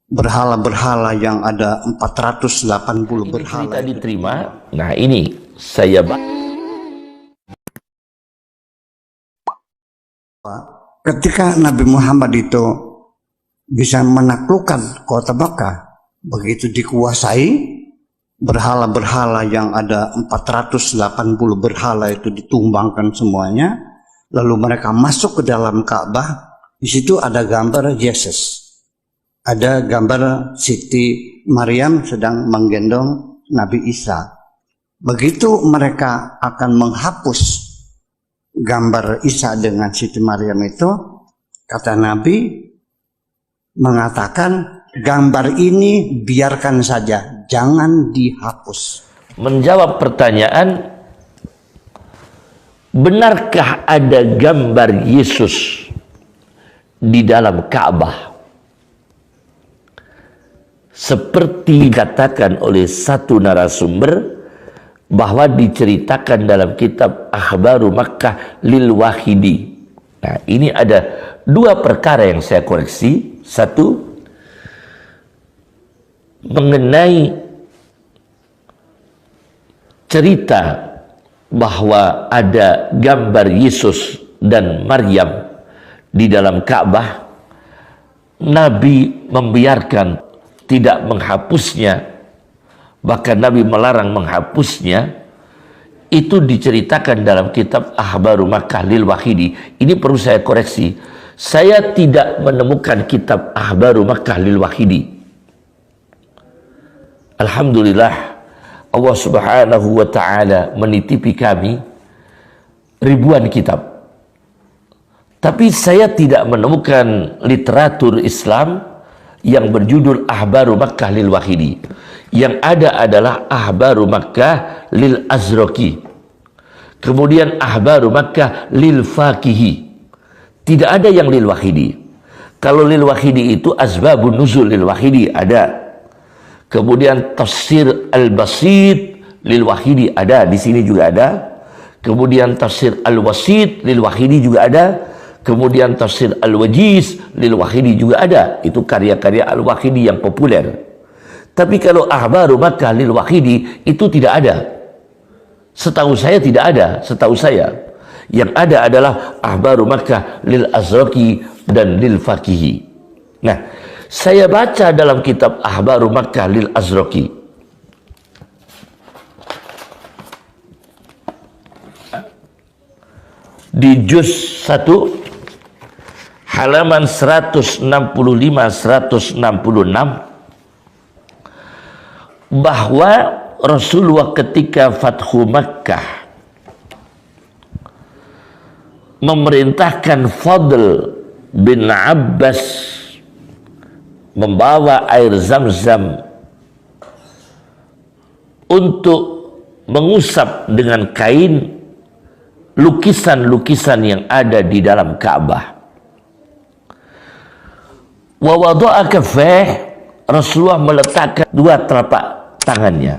berhala-berhala yang ada 480 berhala cerita diterima. Nah, ini saya ketika Nabi Muhammad itu bisa menaklukkan kota Makkah, begitu dikuasai, berhala-berhala yang ada 480 berhala itu ditumbangkan semuanya, lalu mereka masuk ke dalam Ka'bah. Di situ ada gambar Yesus, ada gambar Siti Maryam sedang menggendong Nabi Isa. Begitu mereka akan menghapus gambar Isa dengan Siti Maryam itu, kata Nabi mengatakan, gambar ini biarkan saja, jangan dihapus. menjawab pertanyaan, benarkah ada gambar Yesus di dalam Ka'bah? Seperti dikatakan oleh satu narasumber bahwa diceritakan dalam kitab Akhbaru Makkah lil Wahidi. Nah, ini ada dua perkara yang saya koreksi. Satu, mengenai cerita bahwa ada gambar Yesus dan Maryam di dalam Ka'bah, Nabi membiarkan, tidak menghapusnya, bahkan Nabi melarang menghapusnya. Itu diceritakan dalam kitab Akhbaru Makkah lil Wahidi. Ini perlu saya koreksi, saya tidak menemukan kitab Akhbaru Makkah lil Wahidi. Alhamdulillah, Allah Subhanahu wa ta'ala menitipi kami ribuan kitab, tapi saya tidak menemukan literatur Islam yang berjudul Akhbaru Makkah lil Wahidi. Yang ada adalah Akhbaru Makkah lil Azraqi, kemudian Akhbaru Makkah lil Faqihi. Tidak ada yang lil Wahidi. Kalau lil Wahidi itu Asbabun Nuzul lil Wahidi ada. Kemudian Tafsir Al-Basit lil Wahidi ada, di sini juga ada. Kemudian Tafsir Al-Wasit lil Wahidi juga ada. Kemudian Tafsir Al-Wajiz lil Wahidi juga ada. Itu karya-karya Al-Wahidi yang populer. Tapi kalau Akhbaru Makkah lil Wahidi itu tidak ada. Setahu saya tidak ada, setahu saya. Yang ada adalah Akhbaru Makkah lil Azraqi dan lil Faqihi. Nah, saya baca dalam kitab Akhbaru Makkah lil Azraqi. Di juz 1 halaman 165-166 bahwa Rasulullah ketika Fathu Makkah memerintahkan Fadl bin Abbas membawa air Zam-Zam untuk mengusap dengan kain lukisan-lukisan yang ada di dalam Ka'bah. Wa wada'a kaffah, Rasulullah meletakkan dua telapak tangannya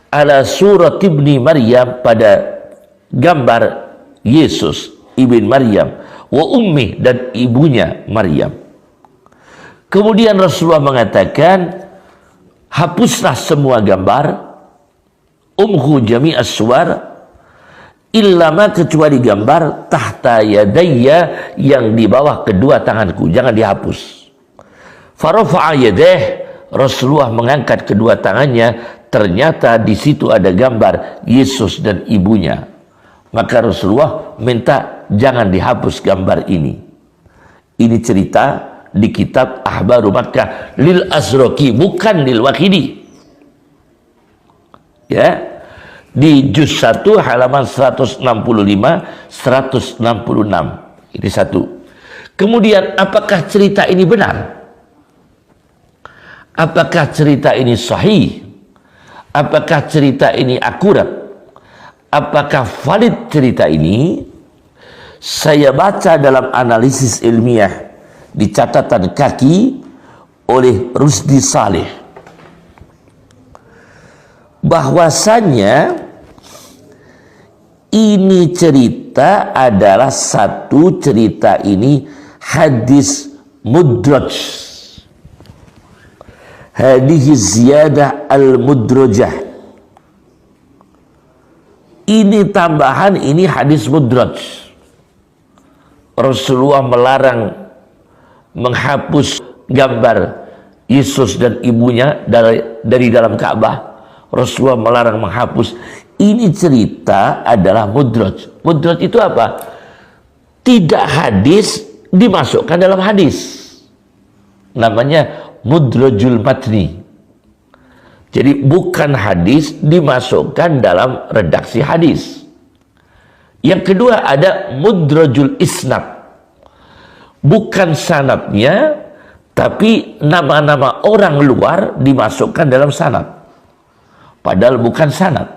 ala surat ibni Maryam, pada gambar Yesus ibn Maryam, wa ummi, dan ibunya Maryam. Kemudian Rasulullah mengatakan, hapuslah semua gambar, umhu jami'as suwar, illa ma, kecuali gambar tahta yadayya, yang di bawah kedua tanganku, jangan dihapus. Farafa'a yadeh, Rasulullah mengangkat kedua tangannya, ternyata di situ ada gambar Yesus dan ibunya. Maka Rasulullah minta jangan dihapus gambar ini. Ini cerita di kitab Akhbaru Makkah lil Azraqi, bukan lil Wahidi. Ya, di juz 1 halaman 165-166. Ini satu. Kemudian, apakah cerita ini benar? Apakah cerita ini sahih? Apakah cerita ini akurat? Apakah valid cerita ini? Saya baca dalam analisis ilmiah di catatan kaki oleh Rusdi Saleh, bahwasanya ini cerita adalah satu cerita ini hadis mudraj. hadhihi ziyadah al-mudrajah. Ini tambahan, ini hadis mudraj. Rasulullah melarang menghapus gambar Yesus dan ibunya dari dalam Ka'bah. Rasulullah melarang menghapus. Ini cerita adalah mudraj. Mudraj itu apa? Tidak hadis dimasukkan dalam hadis. Namanya mudrajul matni. Jadi bukan hadis dimasukkan dalam redaksi hadis. Yang kedua ada mudrajul isnad. Bukan sanadnya, tapi nama-nama orang luar dimasukkan dalam sanad. Padahal bukan sanad,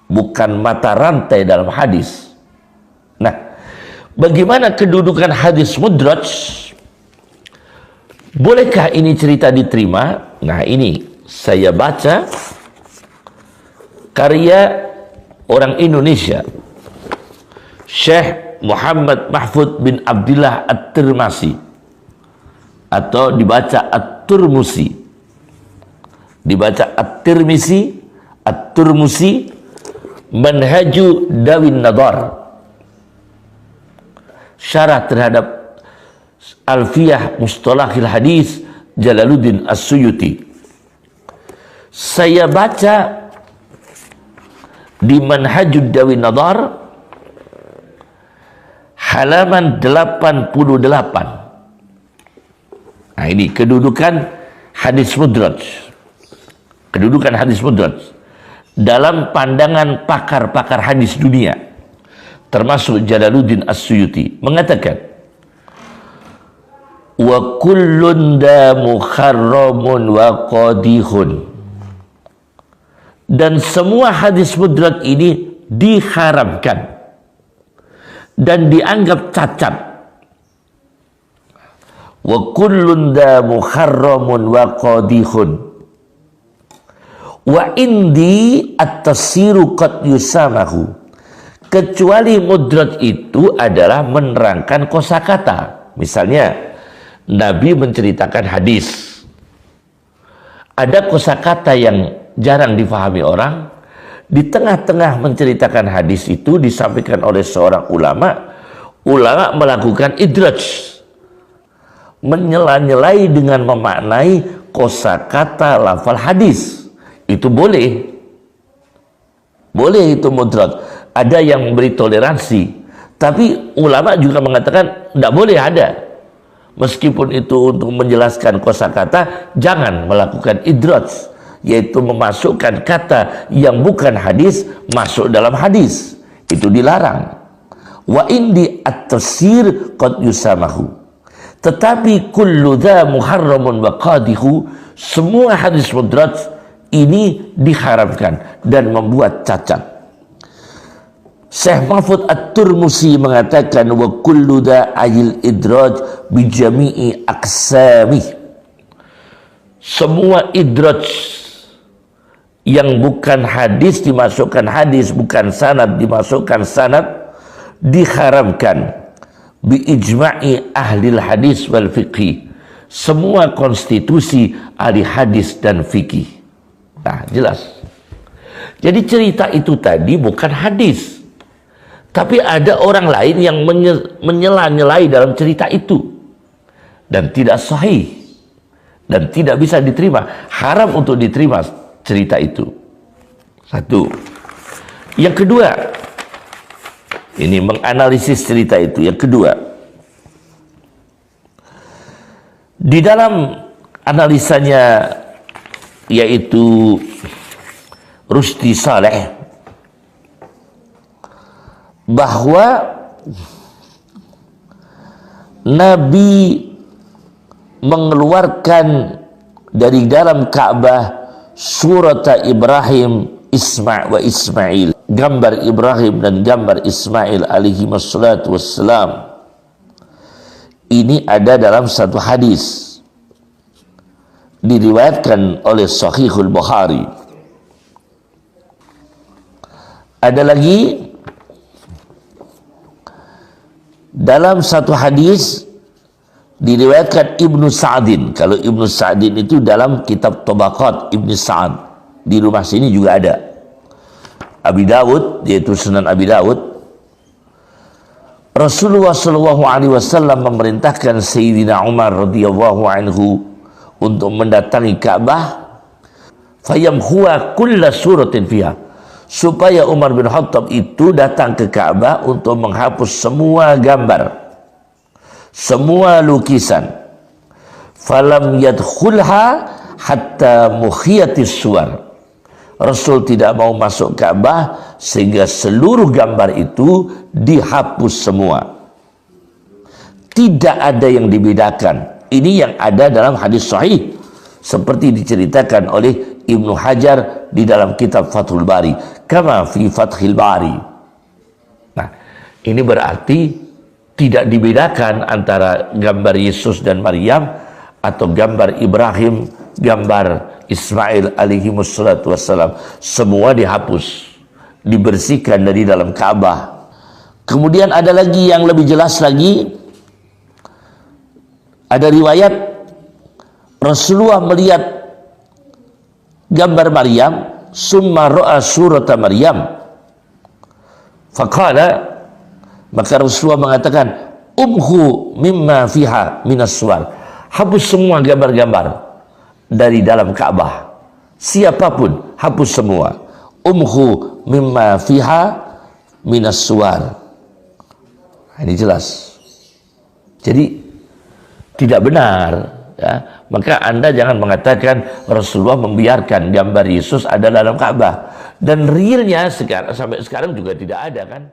bukan mata rantai dalam hadis. Nah, bagaimana kedudukan hadis mudraj? Bolehkah ini cerita diterima? Nah, ini saya baca karya orang Indonesia, Syekh Muhammad Mahfud bin Abdillah At-Tirmasi, atau dibaca At-Turmusi, dibaca At-Tirmisi, At-Turmusi, Manhaju Dawin Nadar, syarah terhadap Alfiyah Mustalahil Hadis Jalaluddin As-Suyuti. Saya baca di Manhajud Dawin Nadar halaman 88. Nah, ini kedudukan hadis mudraj. Kedudukan hadis mudraj dalam pandangan pakar-pakar hadis dunia, termasuk Jalaluddin As-Suyuti, mengatakan wa kullun da mukharramun wa qadihun. Dan semua hadis mudraj ini diharamkan dan dianggap cacat. Wa kullun da muharramun wa qadihun. Wa indi at-tasiru qad yusamahu. Kecuali mudraj itu adalah menerangkan kosakata. Misalnya Nabi menceritakan hadis, ada kosakata yang jarang difahami orang. Di tengah-tengah menceritakan hadis itu disampaikan oleh seorang ulama. Ulama melakukan idraj, menyela-nyelai dengan memaknai kosakata lafal hadis. Itu boleh. Boleh itu mudraj. Ada yang memberi toleransi, tapi ulama juga mengatakan tidak boleh ada. Meskipun itu untuk menjelaskan kosakata, jangan melakukan idraj, yaitu memasukkan kata yang bukan hadis masuk dalam hadis. Itu dilarang. Wa indi at-tasir qad yusamahu. Tetapi kullu dha muharramun wa qadihu, semua hadis mudraj ini diharamkan dan membuat cacat. Syekh Mahfud At-Turmusi mengatakan wa kullu dha ayil idraj bi jami'i aqsami. Semua idraj yang bukan hadis dimasukkan hadis, bukan sanad dimasukkan sanad, diharamkan bi ijma'i ahlil hadis wal fiqhi. Semua konstitusi ahli hadis dan fikih. Nah, jelas. Jadi cerita itu tadi bukan hadis, tapi ada orang lain yang menyela-nyelai dalam cerita itu, dan tidak sahih dan tidak bisa diterima. Haram untuk diterima cerita itu. Satu. Yang kedua, ini menganalisis cerita itu. Yang kedua, di dalam analisanya, yaitu Rusdi Saleh, bahwa Nabi mengeluarkan dari dalam Ka'bah surat Ibrahim wa Ismail, gambar Ibrahim dan gambar Ismail alaihi wassalatu wassalam. Ini ada dalam satu hadis, diriwayatkan oleh Sahihul Bukhari. Ada lagi dalam satu hadis Diriwayatkan Ibnu Sa'din. Kalau Ibnu Sa'din itu dalam kitab Tabaqat Ibnu Sa'ad. Di rumah sini juga ada. Abi Dawud, yaitu Sunan Abi Dawud. Rasulullah SAW memerintahkan Sayyidina Umar radhiyallahu anhu untuk mendatangi Ka'bah, fayamhuwa kulla suratin fiha, supaya Umar bin Khattab itu datang ke Ka'bah untuk menghapus semua gambar, semua lukisan. Falam yadkhulha hatta mukhiyatis suwar. Rasul tidak mau masuk Ka'bah sehingga seluruh gambar itu dihapus semua. Tidak ada yang dibedakan. Ini yang ada dalam hadis sahih seperti diceritakan oleh Ibnu Hajar di dalam kitab Fathul Bari, kama fi Fathil Bari. Nah, ini berarti tidak dibedakan antara gambar Yesus dan Maryam atau gambar Ibrahim, gambar Ismail alaihi wassalatu wassalam. Semua dihapus, dibersihkan dari dalam Ka'bah. Kemudian ada lagi yang lebih jelas lagi. Ada riwayat Rasulullah melihat gambar Maryam, summa ra'a surata Maryam, faqala, maka Rasulullah mengatakan, umhu mimma fiha minas suwar, hapus semua gambar-gambar dari dalam Ka'bah, siapapun hapus semua. Umhu mimma fiha minas suwar. Ini jelas. Jadi tidak benar, ya. Maka Anda jangan mengatakan Rasulullah membiarkan gambar Yesus ada dalam Ka'bah, dan realnya sekarang sampai sekarang juga tidak ada, kan.